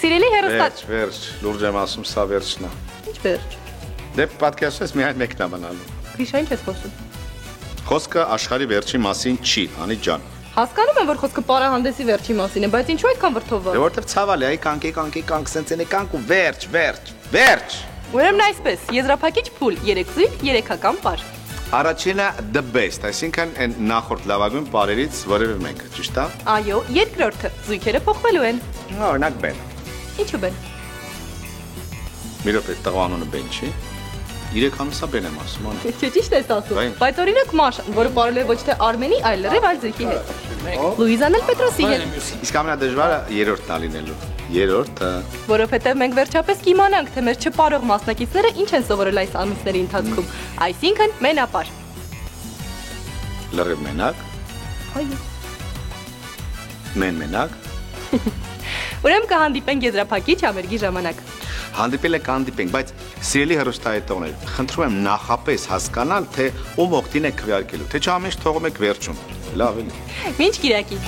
Սիրելի հեռուստաց։ Վերջ, լուրջ եմ ասում, սա վերջն է։ Ինչ վերջ։ Դե պատկերացրես միայն մեկն է մնալու։ Գրիշա, ինչ ես խոսում։ Խոսքը աշխարհի վերջի մասին չի, Անի ջան։ Հասկանում եմ, որ խոսքը պարահանդեսի վերջի մասին է, բայց ինչու այդքան վրդովը։ Դե որտեվ ցավալ է, այ կանք, սենցենե կանք ու վերջ։ Ուրեմն այսպես, եզրափակիչ փուլ, 3 զույգ, 3-ական պար։ Առաջինը the best, այսինքն այն նախորդ լավագույն պարերից որևէ մեկը, ճիշտ է։ Այո, երկրորդը, զույգերը փոխվելու են։ Օրինակ բեն։ Ինչու բեն։ Մի րոպե, տղա անունը բեն չի։ 3 ամսա բեն եմ ասում, ան։ Չէ, ճիշտ ես ասում։ Բայց օրինակ Մաշան, որը պարել է ոչ թե Արմենի, այլ լրիվ այլ զույգի հետ։ Լուիզան էլ Պետրոսի հետ։ Իսկ ամենադժվարը երրորդն է լինելու։ Երրորդը։ Որովհետև մենք վերջապես կիմանանք, թե մեր չպարող մասնակիցները ինչ են սովորել այս ամիսների ընթացքում։ Այսինքն մենապար։ Լրիվ մենակ։ Այո։ Մենակ։ Ուրեմն կհանդիպենք եզրափակիչ համերգի ժամանակ։ Հանդիպել է կհանդիպենք, բայց սիրելի հեռուստահայտողներ, խնդրում եմ նախապես հասկանալ, թե ում օգտին եք քվեարկելու, թե չէ ամեն ինչ թողում եք վերջում։ Լավ էլի։ Մինչ Կիրակի։